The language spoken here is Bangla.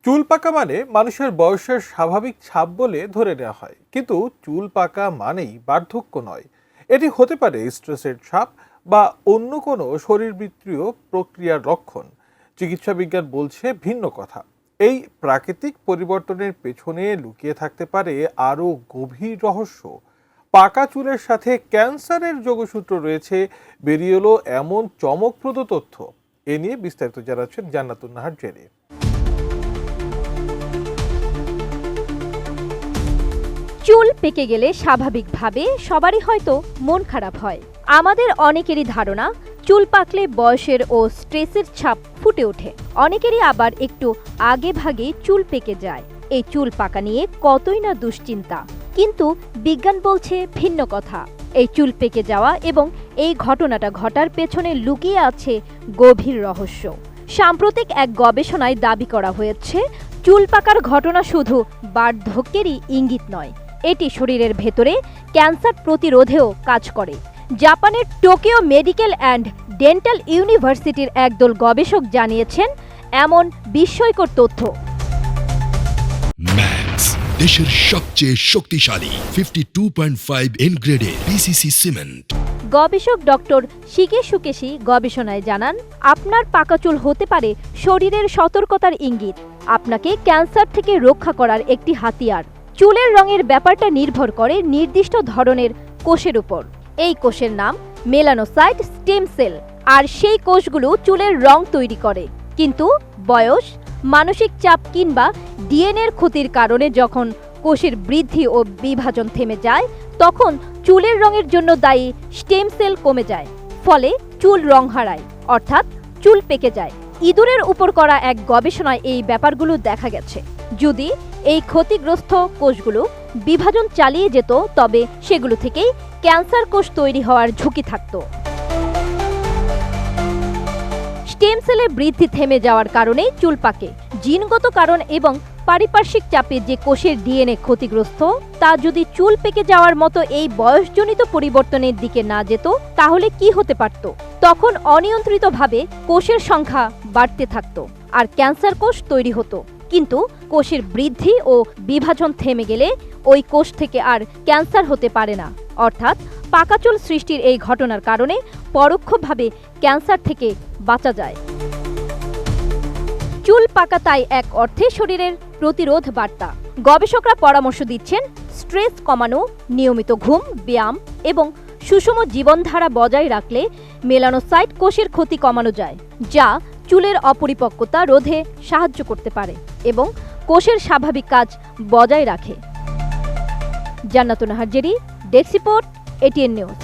চুল পাকা মানে মানুষের বয়সের স্বাভাবিক ছাপ বলে ধরে নেওয়া হয়, কিন্তু চুল পাকা মানেই বার্ধক্য নয়। এটি হতে পারে স্ট্রেসের ছাপ বা অন্য কোনো শরীরবৃত্তীয় প্রক্রিয়ার লক্ষণ। চিকিৎসা বিজ্ঞান বলছে ভিন্ন কথা। এই প্রাকৃতিক পরিবর্তনের পেছনে লুকিয়ে থাকতে পারে আরও গভীর রহস্য। পাকা চুলের সাথে ক্যান্সারের যোগসূত্র রয়েছে, বেরিয়ে এলো এমন চমকপ্রদ তথ্য। এ নিয়ে বিস্তারিত জানাচ্ছেন জান্নাতুন নাহার জেরি। চুল পেকে গেলে স্বাভাবিকভাবে সবারই হয়তো মন খারাপ হয়। আমাদের অনেকেরই ধারণা চুল পাকলে বয়সের ও স্ট্রেসের ছাপ ফুটে ওঠে। অনেকেরই আবার একটু আগে ভাগে চুল পেকে যায়। এই চুল পাকা নিয়ে কতই না দুশ্চিন্তা, কিন্তু বিজ্ঞান বলছে ভিন্ন কথা। এই চুল পেকে যাওয়া এবং এই ঘটনাটা ঘটার পেছনে লুকিয়ে আছে গভীর রহস্য। সাম্প্রতিক এক গবেষণায় দাবি করা হয়েছে চুল পাকার ঘটনা শুধু বার্ধক্যেরই ইঙ্গিত নয়, এটি শরীরের ভেতরে ক্যান্সার প্রতিরোধেও কাজ করে। জাপানের টোকিও মেডিকেল অ্যান্ড ডেন্টাল ইউনিভার্সিটির একদল গবেষক জানিয়েছেন এমন বিস্ময়কর তথ্য। ম্যাক্স, দেশের সবচেয়ে শক্তিশালী 52.5 এন গ্রেডের পিসিসি সিমেন্ট। গবেষক ডক্টর শিকে সুকেশি গবেষণায় জানান, আপনার পাকা চুল হতে পারে শরীরের সতর্কতার ইঙ্গিত, আপনাকে ক্যান্সার থেকে রক্ষা করার একটি হাতিয়ার। চুলের রঙের ব্যাপারটা নির্ভর করে নির্দিষ্ট ধরনের কোষের উপর। এই কোষের নাম মেলানোসাইট স্টেম সেল, আর সেই কোষগুলো চুলের রং তৈরি করে। কিন্তু বয়স, মানসিক চাপ কিংবা ডিএনএর ক্ষতির কারণে যখন কোষের বৃদ্ধি ও বিভাজন থেমে যায়, তখন চুলের রঙের জন্য দায়ী স্টেম সেল কমে যায়। ফলে চুল রং হারায়, অর্থাৎ চুল পেকে যায়। ইঁদুরের উপর করা এক গবেষণায় এই ব্যাপারগুলো দেখা গেছে। যদি এই ক্ষতিগ্রস্ত কোষগুলো বিভাজন চালিয়ে যেত, তবে সেগুলো থেকেই ক্যান্সার কোষ তৈরি হওয়ার ঝুঁকি থাকত। স্টেম সেলের বৃদ্ধি থেমে যাওয়ার কারণেই চুল পাকে। জিনগত কারণ এবং পারিপার্শ্বিক চাপে যে কোষের ডিএনএ ক্ষতিগ্রস্ত, তা যদি চুল পেকে যাওয়ার মতো এই বয়সজনিত পরিবর্তনের দিকে না যেত, তাহলে কি হতে পারত? তখন অনিয়ন্ত্রিতভাবে কোষের সংখ্যা বাড়তে থাকত আর ক্যান্সার কোষ তৈরি হতো। কিন্তু কোষের বৃদ্ধি ও বিভাজন থেমে গেলে ওই কোষ থেকে আর ক্যান্সার হতে পারে না। অর্থাৎ পাকা চুল সৃষ্টির এই ঘটনার কারণে পরোক্ষভাবে ক্যান্সার থেকে বাঁচা যায়। চুল পাকা তাই এক অর্থে শরীরের প্রতিরোধ বার্তা। গবেষকরা পরামর্শ দিচ্ছেন স্ট্রেস কমানো, নিয়মিত ঘুম, ব্যায়াম এবং সুষম জীবনধারা বজায় রাখলে মেলানোসাইট কোষের ক্ষতি কমানো যায়, যা চুলের অপরিপক্কতা রোধে সাহায্য করতে পারে এবং কোষের স্বাভাবিক কাজ বজায় রাখে। জান্নাতুন Nahar Jerry, desk report, ATN news.